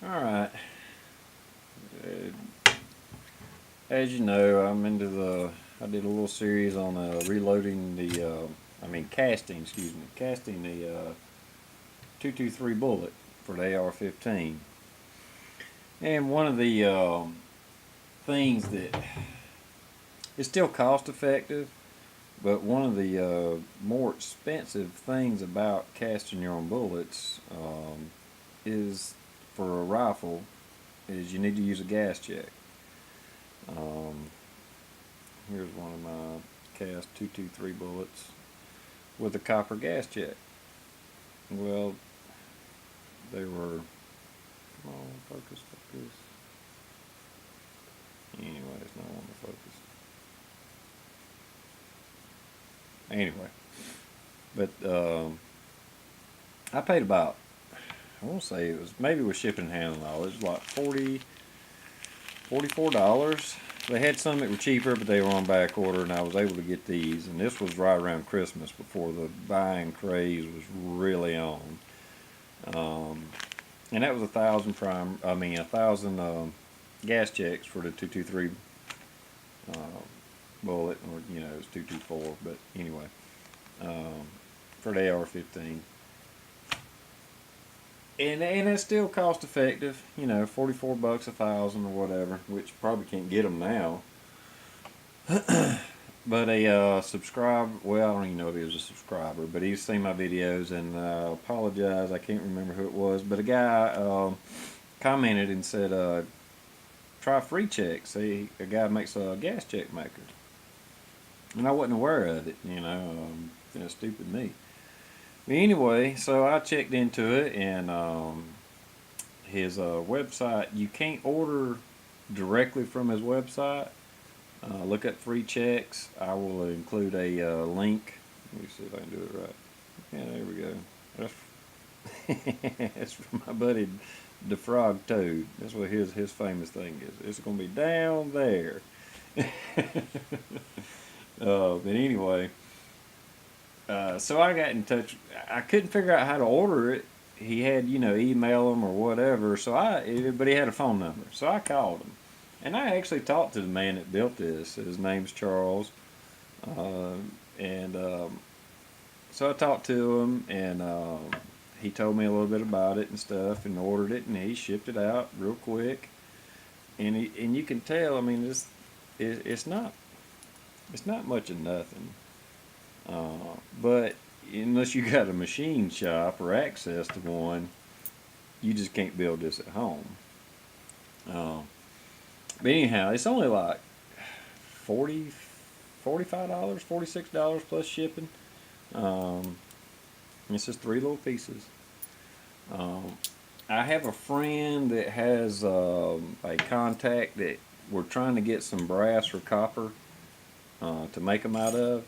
Alright, as you know, I did a little series on reloading casting the 223 bullet for the AR-15. And one of the things that is still cost effective, but one of the more expensive things about casting your own bullets is for a rifle is you need to use a gas check. Um, Here's one of my cast 223 bullets with a copper gas check. Well, they were, come on, focus. Anyway, it's not on the focus. Anyway, but I paid about, I won't say it was, maybe with shipping and handling all, it was like $44. They had some that were cheaper, but they were on back order, and I was able to get these. And this was right around Christmas, before the buying craze was really on. And that was a thousand gas checks for the 223 bullet, or it was 224, but anyway, for the AR-15. And it's still cost effective, 44 bucks a thousand or whatever, which probably can't get them now. But a subscriber, well, I don't even know if he was a subscriber, but he's seen my videos, and I apologize, I can't remember who it was, but a guy commented and said, try free checks. See, a guy makes a gas check maker. And I wasn't aware of it, stupid me. But anyway, so I checked into it, and his website, you can't order directly from his website. Look up free checks. I will include a link. Let me see if I can do it right. Yeah, there we go. That's from my buddy the Frog Toad. That's what his famous thing is. It's going to be down there. But anyway, so I got in touch. I couldn't figure out how to order it. He had, email him or whatever. But he had a phone number. So I called him. And I actually talked to the man that built this. His name's Charles. And so I talked to him, and he told me a little bit about it and stuff, and ordered it, and he shipped it out real quick. And you can tell, I mean, it's not much of nothing. But unless you got a machine shop or access to one, you just can't build this at home. But anyhow, it's only like $45, $46 plus shipping. It's just 3 little pieces. I have a friend that has a contact that we're trying to get some brass or copper to make them out of.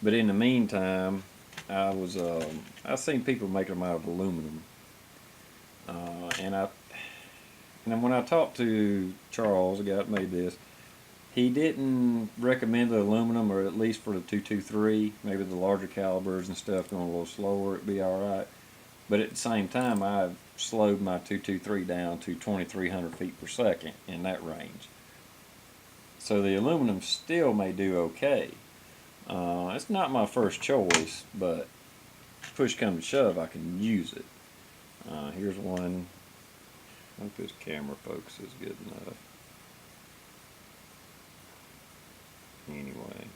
But in the meantime, I've seen people making them out of aluminum, and when I talked to Charles, the guy that made this, he didn't recommend the aluminum, or at least for the 223. Maybe the larger calibers and stuff going a little slower, it'd be all right. But at the same time, I've slowed my 223 down to 2,300 feet per second in that range. So the aluminum still may do okay. It's not my first choice, but push come to shove, I can use it. Here's one. I hope this camera focus is good enough. Anyway,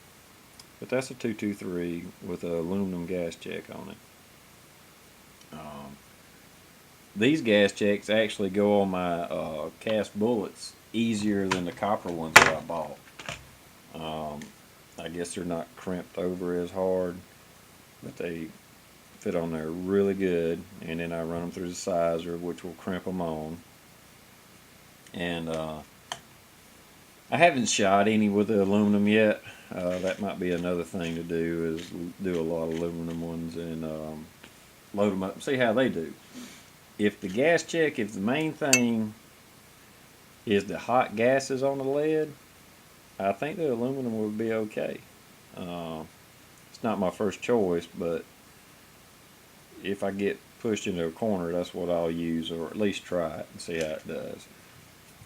but that's a 223 with an aluminum gas check on it. These gas checks actually go on my cast bullets easier than the copper ones that I bought. I guess they're not crimped over as hard, but they fit on there really good. And then I run them through the sizer, which will crimp them on. And I haven't shot any with the aluminum yet. That might be another thing to do, is do a lot of aluminum ones and load them up and see how they do. If the main thing is the hot gases on the lead, I think the aluminum would be okay. It's not my first choice, but if I get pushed into a corner, that's what I'll use, or at least try it and see how it does.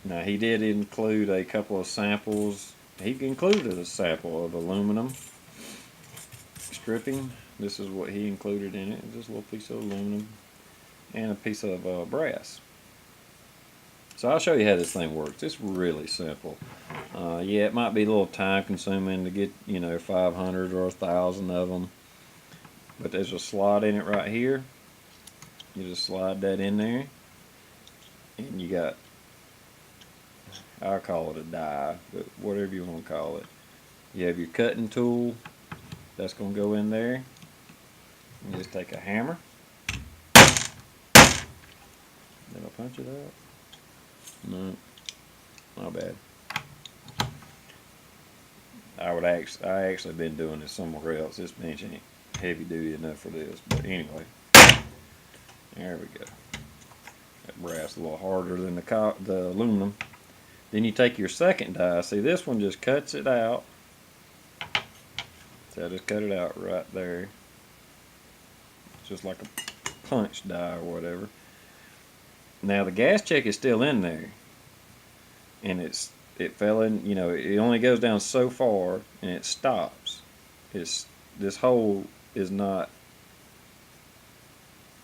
Now he did include a couple of samples. He included a sample of aluminum stripping. This is what he included in it. Just a little piece of aluminum and a piece of brass. So I'll show you how this thing works. It's really simple. Yeah, it might be a little time consuming to get, 500 or 1,000 of them. But there's a slot in it right here. You just slide that in there. And you got, I'll call it a die, but whatever you want to call it. You have your cutting tool. That's going to go in there. You just take a hammer. Did I punch it out? No, not bad. I actually been doing this somewhere else. This bench ain't heavy duty enough for this. But anyway, there we go. That brass a little harder than the aluminum. Then you take your second die. See, this one just cuts it out. So I just cut it out right there. It's just like a punch die or whatever. Now the gas check is still in there, and it fell in. It only goes down so far, and it stops. This hole is not,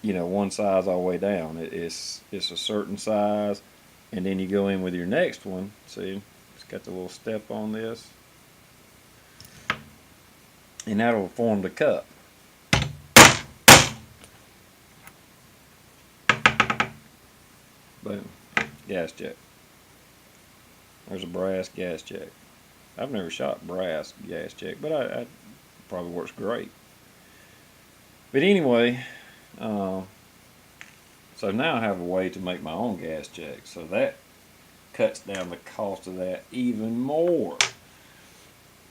one size all the way down. It's a certain size, and then you go in with your next one. See, it's got the little step on this, and that'll form the cup. Boom. Gas check. There's a brass gas check. I've never shot brass gas check, but I probably works great. But anyway, so now I have a way to make my own gas check. So that cuts down the cost of that even more.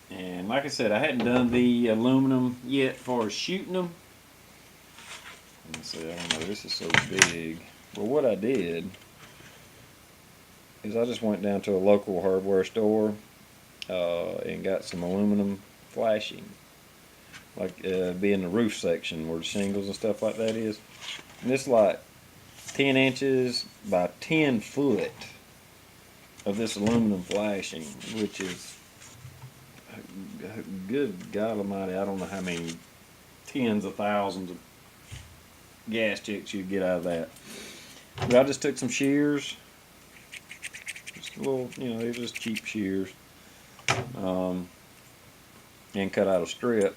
And like I said, I hadn't done the aluminum yet for shooting them. Let me see, I don't know, this is so big. Well, what I did is I just went down to a local hardware store and got some aluminum flashing, like be in the roof section where the shingles and stuff like that is. And it's like 10 inches by 10 foot of this aluminum flashing, which is, good God Almighty, I don't know how many tens of thousands of gas checks you get out of that. But I just took some shears, just a little, they're just cheap shears, and cut out a strip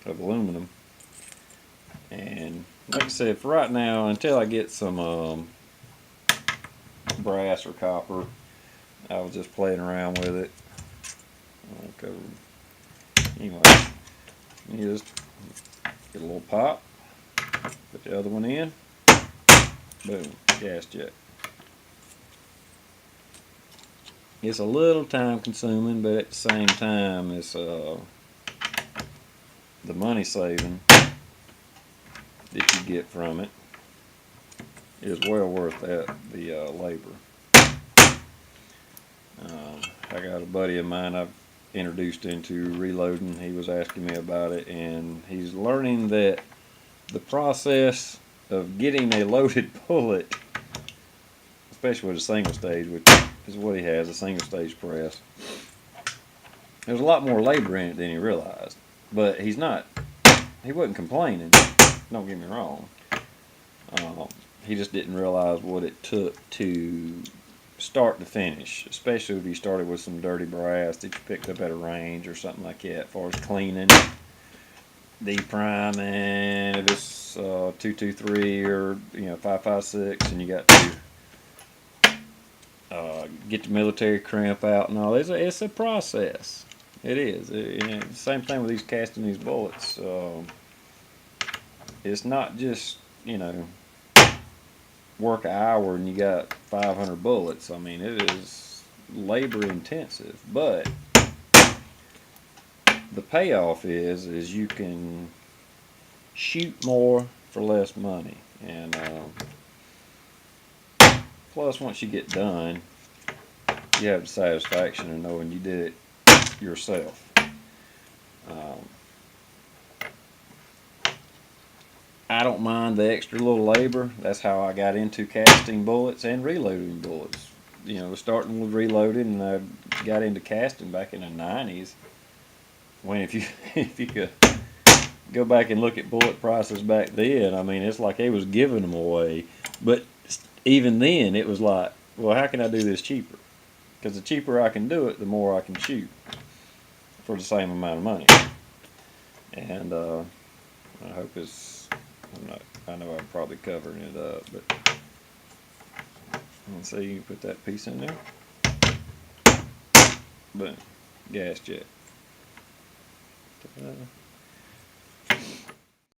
of aluminum. And like I said, for right now, until I get some brass or copper, I was just playing around with it. Anyway, you just get a little pop, put the other one in, boom, gas check. It's a little time consuming, but at the same time, it's the money saving that you get from it is well worth the labor. I got a buddy of mine I've introduced into reloading. He was asking me about it, and he's learning that the process of getting a loaded bullet, especially with a single stage, which is what he has, a single stage press, there's a lot more labor in it than he realized. But he wasn't complaining, don't get me wrong. He just didn't realize what it took to start to finish, especially if you started with some dirty brass that you picked up at a range or something like that, as far as cleaning, de-priming, if it's 223 or 556, and you got to get the military crimp out and all. It's a process. It is. Same thing with these casting these bullets. It's not just work an hour and you got 500 bullets. I mean, it is labor intensive, but the payoff is you can shoot more for less money, and plus once you get done, you have the satisfaction of knowing you did it yourself. I don't mind the extra little labor. That's how I got into casting bullets and reloading bullets. You know, starting with reloading, and I got into casting back in the '90s. When if you if you could go back and look at bullet prices back then, I mean, it's like they was giving them away. But even then, it was like, well, how can I do this cheaper? Because the cheaper I can do it, the more I can shoot for the same amount of money. And I hope it's. I'm not. I know I'm probably covering it up, but let's see. You put that piece in there. Boom. Gas jet. Ta-da.